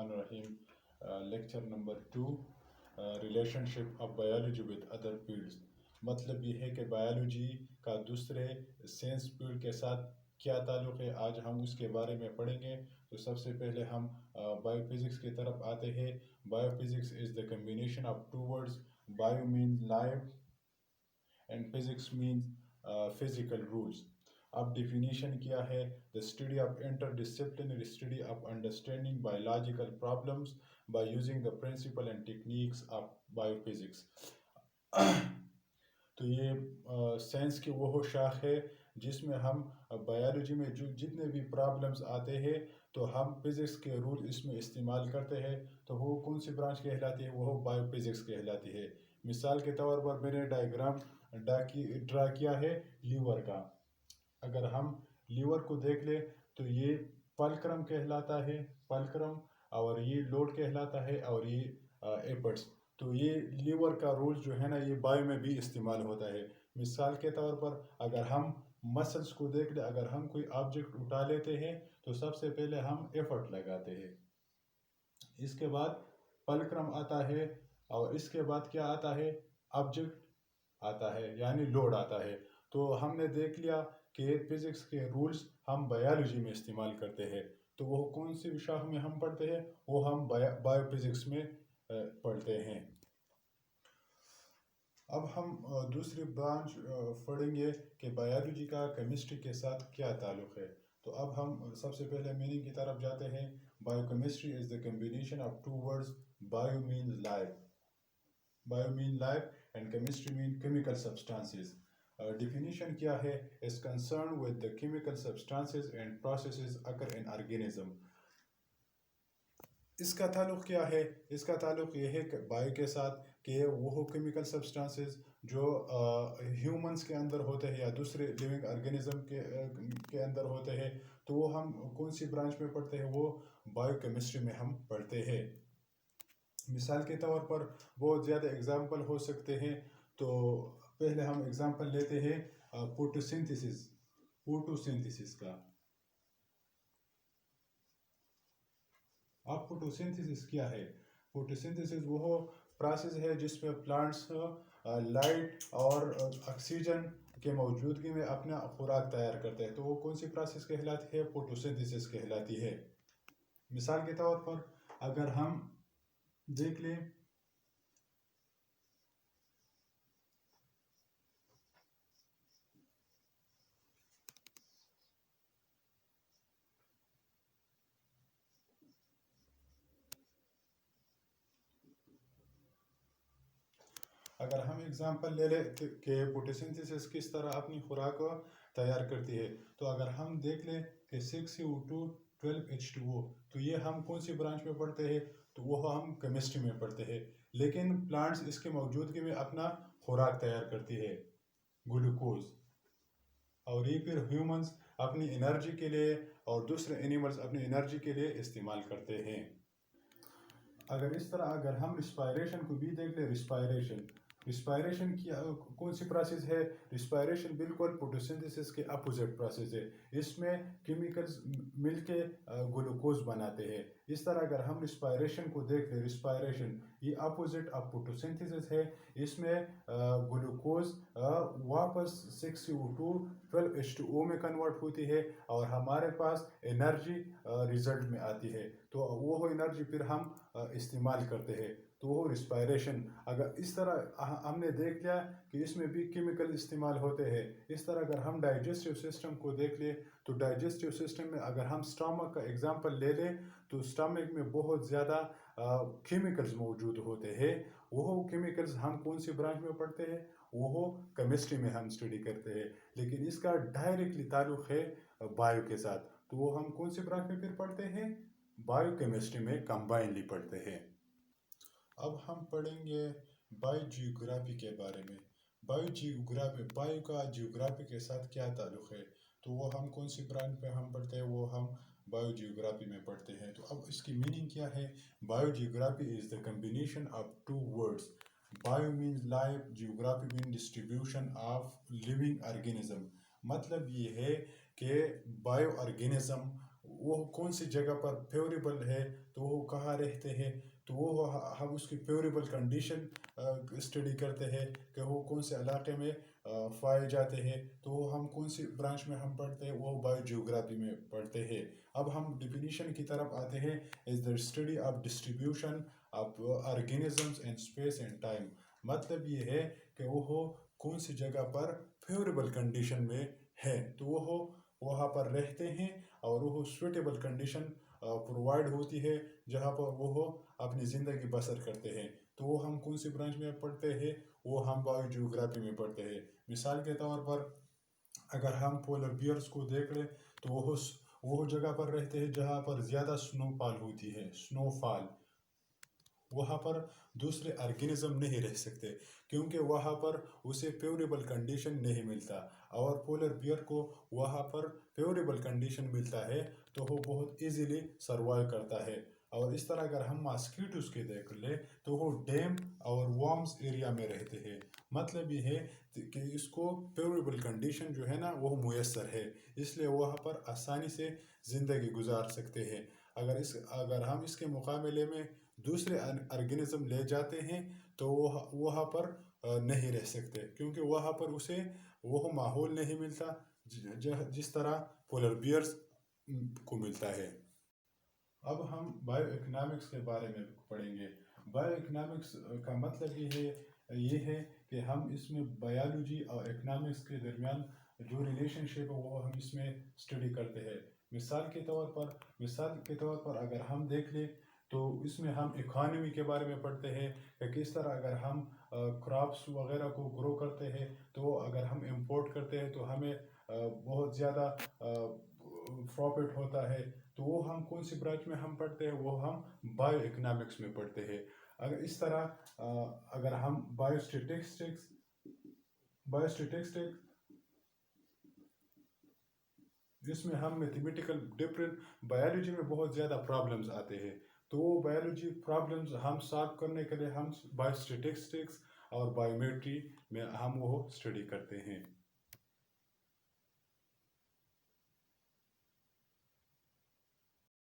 Bismillahirrahmanirrahim. Lecture number 2, relationship of biology with other fields. مطلب یہ ہے کہ بایولوجی کا دوسرے سائنس فیلڈ کے ساتھ کیا تعلق ہے، آج ہم اس کے بارے میں پڑھیں گے. تو سب سے پہلے ہم بایو فزکس کی طرف آتے ہیں. Biophysics is the combination of two words. Bio means life and physics means physical rules. اب ڈیفینیشن کیا ہے؟ The study of interdisciplinary study of understanding biological problems by using the principle and techniques of biophysics. تو یہ science کی وہ شاخ ہے جس میں ہم بایولوجی میں جو جتنے بھی پرابلمس آتے ہیں تو ہم فزکس کے رول اس میں استعمال کرتے ہیں. تو وہ کون سی برانچ کہلاتی ہے؟ وہ بایو فزکس کہلاتی ہے. مثال کے طور پر میں نے ڈائیگرام ڈرا کیا ہے لیور کا. اگر ہم لیور کو دیکھ لیں تو یہ پلکرم کہلاتا ہے، پلکرم، اور یہ لوڈ کہلاتا ہے، اور یہ ایپٹس. تو یہ لیور کا رول جو ہے نا یہ بایو میں بھی استعمال ہوتا ہے. مثال کے طور پر اگر ہم مسلس کو دیکھ لیں، اگر ہم کوئی آبجیکٹ اٹھا لیتے ہیں تو سب سے پہلے ہم ایفرٹ لگاتے ہیں. اس کے بعد پلکرم آتا ہے، اور اس کے بعد کیا آتا ہے؟ آبجیکٹ آتا ہے، یعنی لوڈ آتا ہے. تو ہم نے دیکھ لیا کہ فزکس کے رولز ہم بایولوجی میں استعمال کرتے ہیں. تو وہ کون سی شاخ میں ہم پڑھتے ہیں؟ وہ ہم بایو فزکس میں پڑھتے ہیں. اب ہم دوسری برانچ پڑھیں گے کہ بایولوجی کا کیمسٹری کے ساتھ کیا تعلق ہے. تو اب ہم سب سے پہلے میننگ کی طرف جاتے ہیں. Bio chemistry is the combination of two words. Bio means life, bio mean life and chemistry mean chemical substances. Definition کیا ہے؟ Is concern with the chemical substances and processes occur in organism. اس کا تعلق کیا ہے؟ اس کا تعلق یہ ہے کہ بایو کے ساتھ کہ وہ کیمیکل سبسٹانسز جو ہیومنس کے اندر ہوتے ہیں یا دوسرے لیونگ آرگینزم کے اندر ہوتے ہیں تو وہ ہم کون سی برانچ میں پڑھتے ہیں؟ وہ بایو کیمسٹری میں ہم پڑھتے ہیں. مثال کے طور پر بہت زیادہ اگزامپل ہو سکتے ہیں. تو پہلے ہم اگزامپل لیتے ہیں فوٹوسنتھسس. فوٹوسنتھسس کا اب فوٹوسنتھسس کیا ہے؟ فوٹوسنتھسس وہ پروسیس ہے جس میں پلانٹس لائٹ اور آکسیجن کے موجودگی میں اپنا خوراک تیار کرتے ہیں. تو وہ کون سی پروسیس کہلاتی ہے؟ فوٹوسنتھسس کہلاتی ہے. مثال کے طور پر اگر ہم دیکھ لیں اگزامپل لے لیں کہ فوٹوسنتھسس کس طرح اپنی خوراک کو تیار کرتی ہے. تو اگر ہم دیکھ لیں کہ 6CO2 12H2O تو یہ ہم کون سی برانچ میں پڑھتے ہیں؟ تو وہ ہم کیمسٹری میں پڑھتے ہیں. لیکن پلانٹس اس کے موجودگی میں اپنا خوراک تیار کرتی ہے، گلوکوز، اور یہ پھر ہیومنز اپنی انرجی کے لیے اور دوسرے اینیملز اپنی انرجی کے لیے استعمال کرتے ہیں. اگر ہم ریسپائریشن کو بھی دیکھ لیں، ریسپائریشن کی کون سی پروسیس ہے؟ ریسپائریشن بالکل فوٹوسنتھسس کے اپوزٹ پروسیس ہے. اس میں کیمیکلز مل کے گلوکوز بناتے ہیں. اس طرح اگر ہم ریسپائریشن کو دیکھ لیں، ریسپائریشن یہ اپوزٹ آف فوٹوسنتھسس ہے. اس میں گلوکوز واپس 6CO2 12H2O میں کنورٹ ہوتی ہے اور ہمارے پاس انرجی ریزلٹ میں آتی ہے. تو وہ انرجی پھر ہم استعمال کرتے ہیں. تو وہ ریسپائریشن. اگر اس طرح ہم نے دیکھ لیا کہ اس میں بھی کیمیکل استعمال ہوتے ہیں. اس طرح اگر ہم ڈائجسٹیو سسٹم کو دیکھ لیں تو ڈائجسٹیو سسٹم میں اگر ہم سٹامک کا اگزامپل لے لیں تو سٹامک میں بہت زیادہ کیمیکلز موجود ہوتے ہیں. وہ کیمیکلز ہم کون سی برانچ میں پڑھتے ہیں؟ وہ کیمسٹری میں ہم اسٹڈی کرتے ہیں. لیکن اس کا ڈائریکٹلی تعلق ہے بایو کے ساتھ. تو وہ ہم کون سی برانچ میں پھر پڑھتے ہیں؟ بایو کیمسٹری میں کمبائنلی پڑھتے ہیں. اب ہم پڑھیں گے بایو جیوگرافی کے بارے میں. بایو کا جیوگرافی کے ساتھ کیا تعلق ہے؟ تو وہ ہم کون سی برانچ پہ ہم پڑھتے ہیں؟ وہ ہم بایو جیوگرافی میں پڑھتے ہیں. تو اب اس کی میننگ کیا ہے؟ Biogeography is the combination of two words. Bio means life, geography mean distribution of living organism. مطلب یہ ہے کہ بایو آرگینزم وہ کون سی جگہ پر فیوریبل ہے تو وہ کہاں رہتے ہیں، تو وہ ہم اس کی فیوریبل کنڈیشن اسٹڈی کرتے ہیں کہ وہ کون سے علاقے میں پائے جاتے ہیں، تو وہ ہم کون سی برانچ میں ہم پڑھتے ہیں، وہ بایو جیوگرافی میں پڑھتے ہیں۔ اب ہم ڈیفینیشن کی طرف آتے ہیں، is the study of distribution of organisms in space and time. مطلب یہ ہے کہ وہ کون سی جگہ پر فیوریبل کنڈیشن میں ہے، تو وہ وہاں پر رہتے ہیں اور وہ سویٹیبل کنڈیشن پرووائڈ ہوتی ہے جہاں پر وہ اپنی زندگی بسر کرتے ہیں، تو وہ ہم کون سی برانچ میں پڑھتے ہیں، وہ ہم بایو جیوگرافی میں پڑھتے ہیں۔ مثال کے طور پر اگر ہم پولر بیئرس کو دیکھ لیں تو وہ جگہ پر رہتے ہیں جہاں پر زیادہ سنو فال ہوتی ہے، سنو فال، وہاں پر دوسرے آرگینزم نہیں رہ سکتے کیونکہ وہاں پر اسے فیوریبل کنڈیشن نہیں ملتا، اور پولر بیئر کو وہاں پر فیوریبل کنڈیشن ملتا ہے تو وہ بہت ایزیلی سروائیو کرتا ہے۔ اور اس طرح اگر ہم ماسکیٹوز کے دیکھ لیں تو وہ ڈیم اور وارمز ایریا میں رہتے ہیں۔ مطلب یہ ہے کہ اس کو فیوریبل کنڈیشن جو ہے نا وہ میسر ہے، اس لیے وہاں پر آسانی سے زندگی گزار سکتے ہیں۔ اگر ہم اس کے مقابلے میں دوسرے آرگینزم لے جاتے ہیں تو وہ وہاں پر نہیں رہ سکتے کیونکہ وہاں پر اسے وہ ماحول نہیں ملتا جس طرح پولر بیئرس کو ملتا ہے۔ اب ہم بایو اکنامکس کے بارے میں پڑھیں گے۔ بایو اکنامکس کا مطلب یہ ہے کہ ہم اس میں بایولوجی اور اکنامکس کے درمیان جو ریلیشن شپ ہے وہ ہم اس میں اسٹڈی کرتے ہیں۔ مثال کے طور پر اگر ہم دیکھ لیں تو اس میں ہم اکانومی کے بارے میں پڑھتے ہیں کہ کس طرح اگر ہم کراپس وغیرہ کو گرو کرتے ہیں تو اگر ہم امپورٹ کرتے ہیں تو ہمیں بہت زیادہ پروفٹ ہوتا ہے، تو وہ ہم کون سی برانچ میں ہم پڑھتے ہیں، وہ ہم بایو اکنامکس میں پڑھتے ہیں۔ اگر اس طرح اگر ہم بایو اسٹیٹسٹکس جس میں ہم میتھمیٹیکل ڈفرینٹ بایولوجی میں بہت زیادہ پرابلمز آتے ہیں، تو وہ بایولوجی پرابلمز ہم سالو کرنے کے لیے ہم بایو اسٹیٹسٹکس اور بایومیٹری میں ہم وہ اسٹڈی کرتے ہیں۔